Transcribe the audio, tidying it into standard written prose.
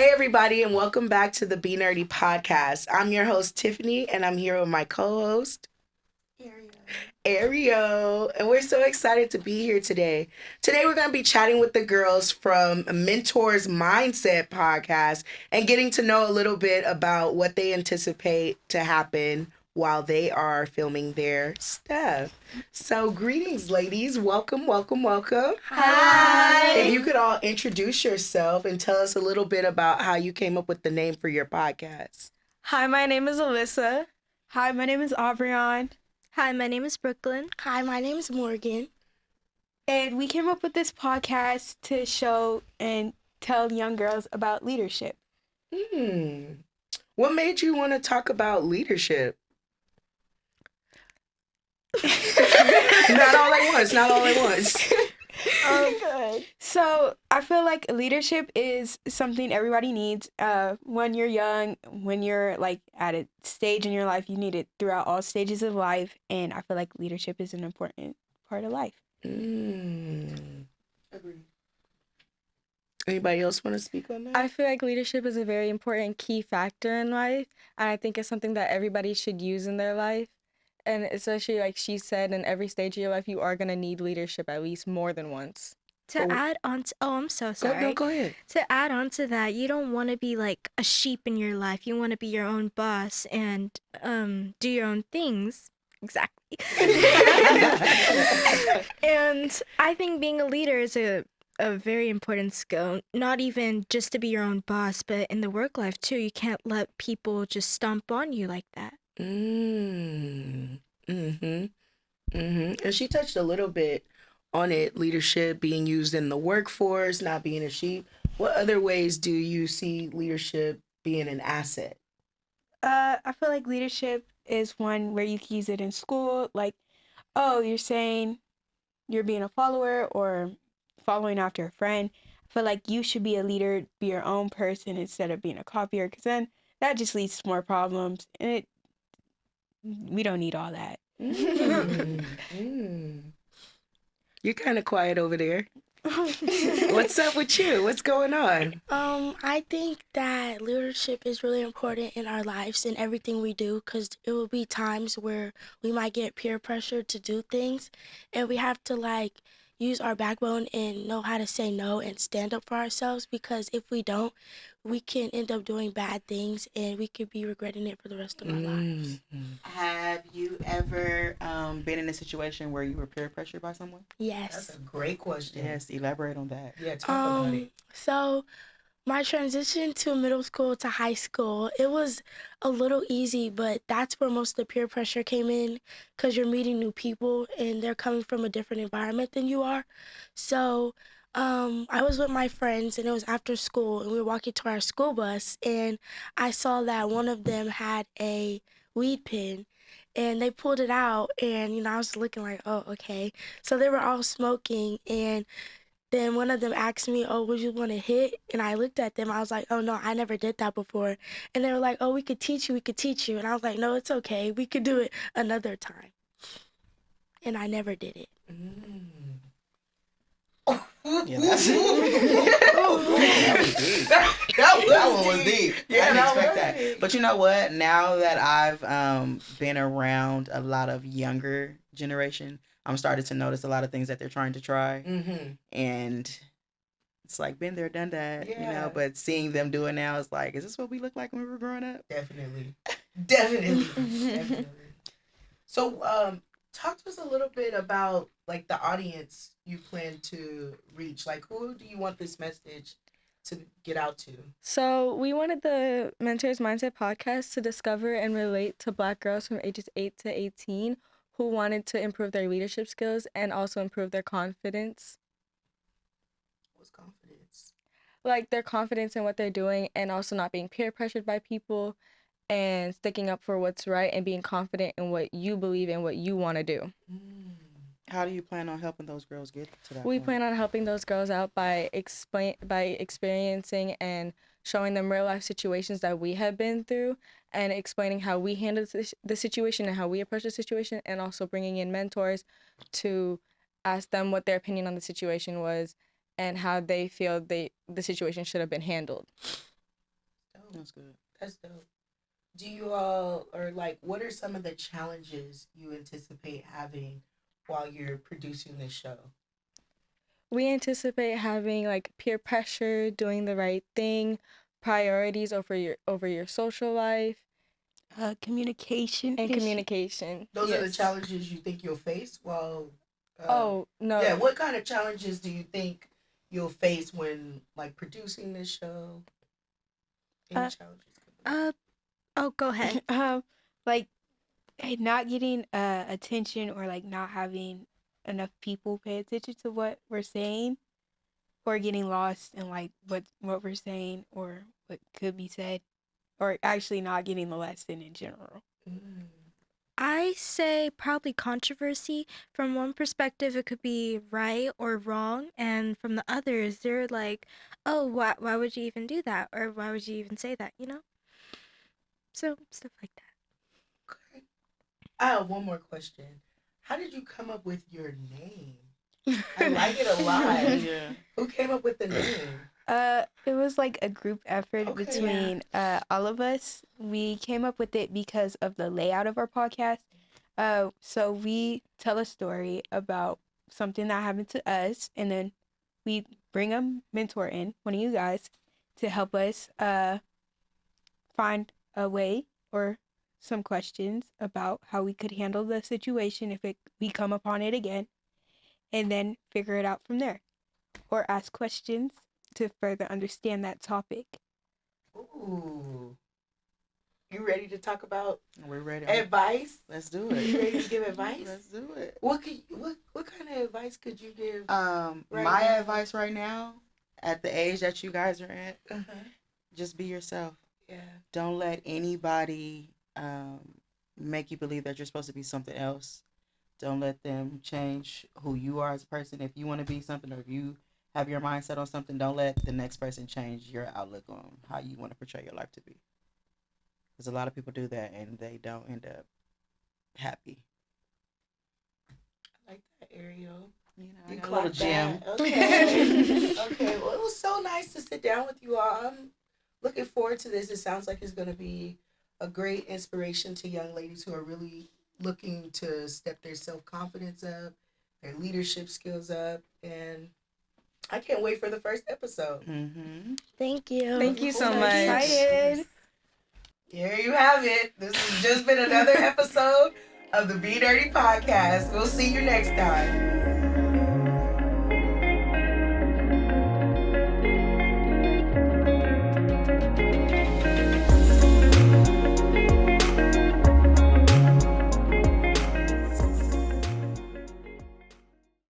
Hey, everybody, and welcome back to the Be Nerdy podcast. I'm your host, Tiffany, and I'm here with my co host, Ario. And we're so excited to be here today. Today, we're going to be chatting with the girls from Mentors Mindset podcast and getting to know a little bit about what they anticipate to happen while they are filming their stuff. So, greetings, ladies. Welcome, welcome, welcome. Hi. If you could all introduce yourself and tell us a little bit about how you came up with the name for your podcast. Hi, my name is Alyssa. Hi, my name is Aubryon. Hi, my name is Brooklyn. Hi, my name is Morgan. And we came up with this podcast to show and tell young girls about leadership. What made you want to talk about leadership? Not all at once. So I feel like leadership is something everybody needs. When you're young, when you're like at a stage in your life, you need it throughout all stages of life. And I feel like leadership is an important part of life. Agreed. Anybody else want to speak on that? I feel like leadership is a very important key factor in life, and I think it's something that everybody should use in their life. And especially, like she said, in every stage of your life, you are going to need leadership at least more than once. Add on to, I'm so sorry. No, go ahead. To add on to that, you don't want to be like a sheep in your life. You want to be your own boss and do your own things. Exactly. And I think being a leader is a very important skill. Not even just to be your own boss, but in the work life too. You can't let people just stomp on you like that. And she touched a little bit on it, leadership being used in the workforce, not being a sheep. What other ways do you see leadership being an asset? I feel like leadership is one where you can use it in school. Like, oh, you're saying you're being a follower or following after a friend. I feel like you should be a leader, be your own person instead of being a copier, because then that just leads to more problems. And we don't need all that. You're kind of quiet over there. What's up with you? What's going on? I think that leadership is really important in our lives and everything we do, because it will be times where we might get peer pressure to do things, and we have to use our backbone and know how to say no and stand up for ourselves, because if we don't, we can end up doing bad things and we could be regretting it for the rest of our lives. Have you ever been in a situation where you were peer pressured by someone? Yes. That's a great question. Yes, elaborate on that. Yeah, talk about it. So my transition to middle school to high school, it was a little easy, but that's where most of the peer pressure came in, because you're meeting new people and they're coming from a different environment than you are. So I was with my friends, and it was after school, and we were walking to our school bus, and I saw that one of them had a weed pen, and they pulled it out, and I was looking like, oh, okay. So they were all smoking, and then one of them asked me, oh, would you want to hit? And I looked at them. I was like, oh, no, I never did that before. And they were like, oh, we could teach you. And I was like, no, it's okay. We could do it another time. And I never did it. Yeah, that's that one was deep. Yeah, I didn't that expect was that. deep. But you know what? Now that I've been around a lot of younger generation, I'm starting to notice a lot of things that they're trying to try. And it's like, been there, done that, Yeah. but seeing them do it now is like, is this what we looked like when we were growing up? Definitely. So, talk to us a little bit about like the audience you plan to reach. Like, who do you want this message to get out to? So we wanted the Mentors Mindset podcast to discover and relate to Black girls from ages 8 to 18 who wanted to improve their leadership skills and also improve their confidence. What's confidence? Like their confidence in what they're doing, and also not being peer pressured by people, and sticking up for what's right and being confident in what you believe and what you want to do. How do you plan on helping those girls get to that We point? plan on helping those girls out by experiencing and showing them real life situations that we have been through, and explaining how we handled the situation and how we approach the situation, and also bringing in mentors to ask them what their opinion on the situation was and how they feel the situation should have been handled. That's good. That's dope. Do you all, or like, what are some of the challenges you anticipate having while you're producing this show? We anticipate having like peer pressure, doing the right thing, priorities over your social life, Communication and issue. communication. Those are the Yes. challenges you think you'll face while. Oh no. Yeah, what kind of challenges do you think you'll face when like producing this show? Any Uh, challenges? Oh, go ahead. Like not getting attention, or like not having enough people pay attention to what we're saying, or getting lost in like what we're saying or what could be said, or actually not getting the lesson in general. Mm. I say probably controversy. From one perspective, it could be right or wrong, and from the others, they're like, "Oh, why would you even do that? Or why would you even say that?" You know? So stuff like that. Okay. I have one more question. How did you come up with your name? I like it a lot. Yeah. Who came up with the name? It was like a group effort Okay. between all of us. We came up with it because of the layout of our podcast. So we tell a story about something that happened to us, and then we bring a mentor in, one of you guys, to help us find a way or some questions about how we could handle the situation if we come upon it again, and then figure it out from there, or ask questions to further understand that topic. Ooh. You ready to talk about We're ready. advice? Let's do You it. ready to give advice? Let's do it. What kind of advice could you give? My now? advice right now, at the age that you guys are at, Uh-huh. just be yourself. Yeah. Don't let anybody make you believe that you're supposed to be something else. Don't let them change who you are as a person. If you want to be something, or if you have your mindset on something, don't let the next person change your outlook on how you want to portray your life to be. Because a lot of people do that and they don't end up happy. I like that, Ariel. You know, You I got a little gem. that. Okay. Okay. Well, it was so nice to sit down with you all. I'm looking forward to this. It sounds like it's going to be a great inspiration to young ladies who are really looking to step their self-confidence up, their leadership skills up, and I can't wait for the first episode. Mm-hmm. Thank you. Thank you so much. Excited. Here you have it. This has just been another episode of the Be Dirty Podcast. We'll see you next time.